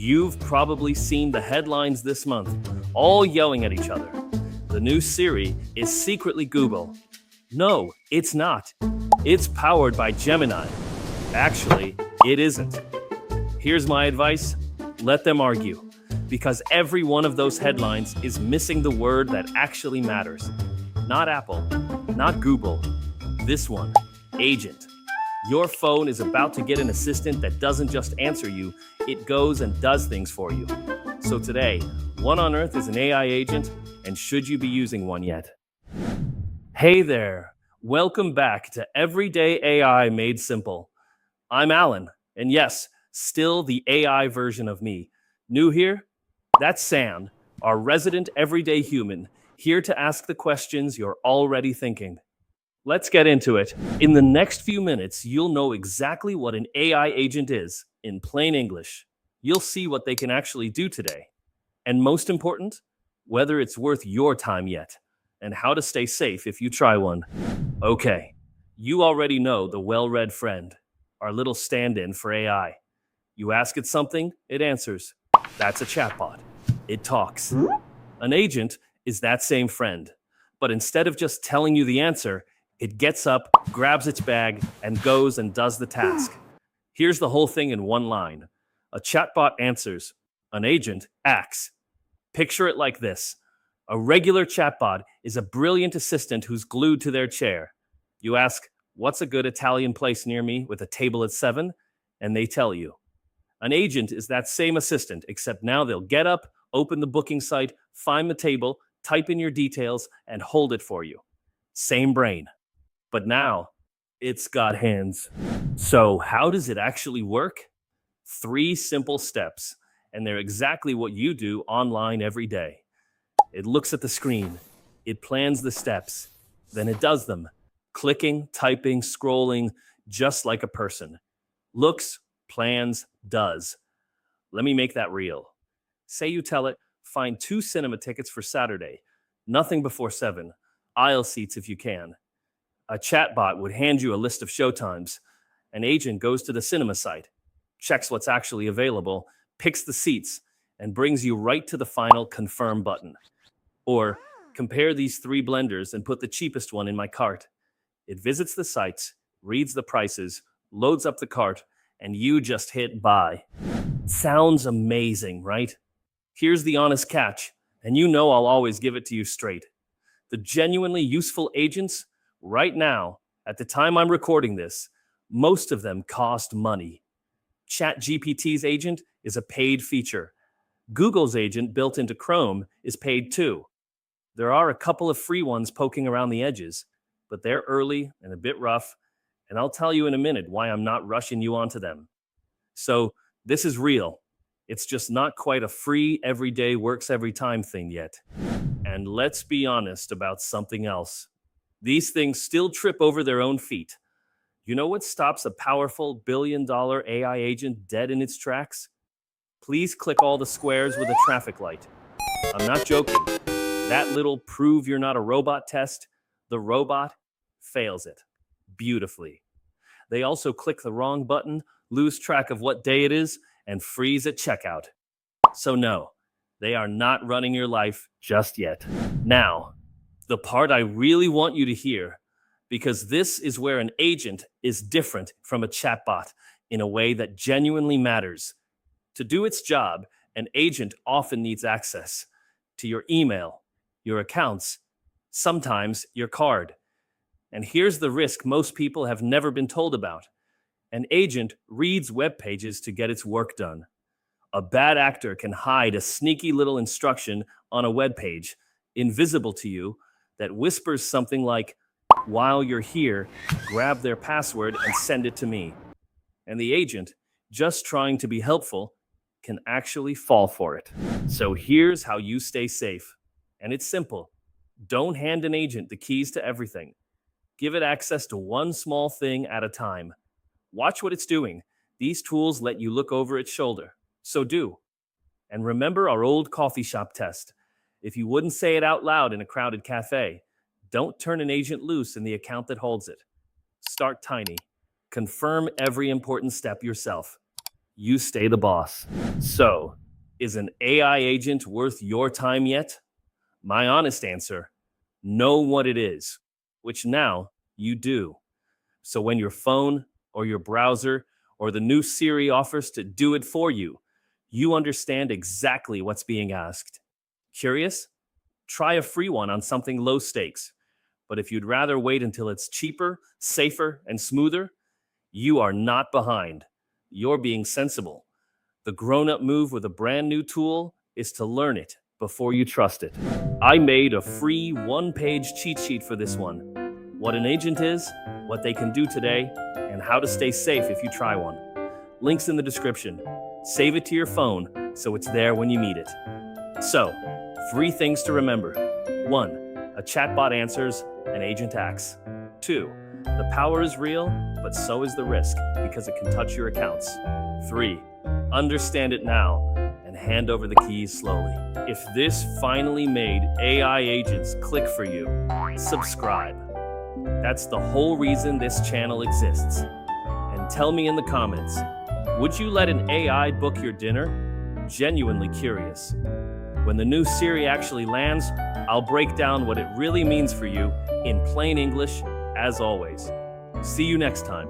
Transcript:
You've probably seen the headlines this month, all yelling at each other. The new Siri is secretly Google. No, it's not. It's powered by Gemini. Actually, it isn't. Here's my advice: let them argue, because every one of those headlines is missing the word that actually matters. Not Apple, not Google. This one, agent. Your phone is about to get an assistant that doesn't just answer you, it goes and does things for you. So today, what on earth is an AI agent, and should you be using one yet? Hey there, welcome back to Everyday AI Made Simple. I'm Alan, and yes, still the AI version of me. New here? That's Sam, our resident everyday human, here to ask the questions you're already thinking. Let's get into it. In the next few minutes, you'll know exactly what an AI agent is, in plain English. You'll see what they can actually do today. And most important, whether it's worth your time yet, and how to stay safe if you try one. Okay, you already know the well-read friend, our little stand-in for AI. You ask it something, it answers. That's a chatbot. It talks. An agent is that same friend, but instead of just telling you the answer, it gets up, grabs its bag, and goes and does the task. Here's the whole thing in one line. A chatbot answers. An agent acts. Picture it like this. A regular chatbot is a brilliant assistant who's glued to their chair. You ask, what's a good Italian place near me with a table at 7? And they tell you. An agent is that same assistant, except now they'll get up, open the booking site, find the table, type in your details, and hold it for you. Same brain. But now, it's got hands. So how does it actually work? 3 simple steps, and they're exactly what you do online every day. It looks at the screen, it plans the steps, then it does them. Clicking, typing, scrolling, just like a person. Looks, plans, does. Let me make that real. Say you tell it, find 2 cinema tickets for Saturday. Nothing before 7. Aisle seats if you can. A chatbot would hand you a list of showtimes. An agent goes to the cinema site, checks what's actually available, picks the seats, and brings you right to the final confirm button. Or, compare these 3 blenders and put the cheapest one in my cart. It visits the sites, reads the prices, loads up the cart, and you just hit buy. Sounds amazing, right? Here's the honest catch, and you know I'll always give it to you straight. The genuinely useful agents, right now, at the time I'm recording this, most of them cost money. ChatGPT's agent is a paid feature. Google's agent built into Chrome is paid too. There are a couple of free ones poking around the edges, but they're early and a bit rough, and I'll tell you in a minute why I'm not rushing you onto them. So, this is real. It's just not quite a free, everyday, works every time thing yet. And let's be honest about something else. These things still trip over their own feet. You know what stops a powerful billion-dollar AI agent dead in its tracks? Please click all the squares with a traffic light. I'm not joking. That little prove you're not a robot test, the robot fails it beautifully. They also click the wrong button, lose track of what day it is, and freeze at checkout. So no, they are not running your life just yet. Now, the part I really want you to hear, because this is where an agent is different from a chatbot in a way that genuinely matters. To do its job, an agent often needs access to your email, your accounts, sometimes your card. And here's the risk most people have never been told about. An agent reads web pages to get its work done. A bad actor can hide a sneaky little instruction on a web page, invisible to you, that whispers something like, while you're here, grab their password and send it to me. And the agent, just trying to be helpful, can actually fall for it. So here's how you stay safe. And it's simple. Don't hand an agent the keys to everything. Give it access to one small thing at a time. Watch what it's doing. These tools let you look over its shoulder. So do. And remember our old coffee shop test. If you wouldn't say it out loud in a crowded cafe, don't turn an agent loose in the account that holds it. Start tiny. Confirm every important step yourself. You stay the boss. So, is an AI agent worth your time yet? My honest answer, know what it is, which now you do. So when your phone or your browser or the new Siri offers to do it for you, you understand exactly what's being asked. Curious? Try a free one on something low stakes. But if you'd rather wait until it's cheaper, safer, and smoother, you are not behind. You're being sensible. The grown up move with a brand new tool is to learn it before you trust it. I made a free one-page cheat sheet for this one. What an agent is, what they can do today, and how to stay safe if you try one. Links in the description. Save it to your phone so it's there when you need it. So, 3 things to remember. 1. A chatbot answers, an agent acts. 2. The power is real, but so is the risk because it can touch your accounts. 3. Understand it now and hand over the keys slowly. If this finally made AI agents click for you, subscribe. That's the whole reason this channel exists. And tell me in the comments, would you let an AI book your dinner? Genuinely curious. When the new Siri actually lands, I'll break down what it really means for you in plain English, as always. See you next time.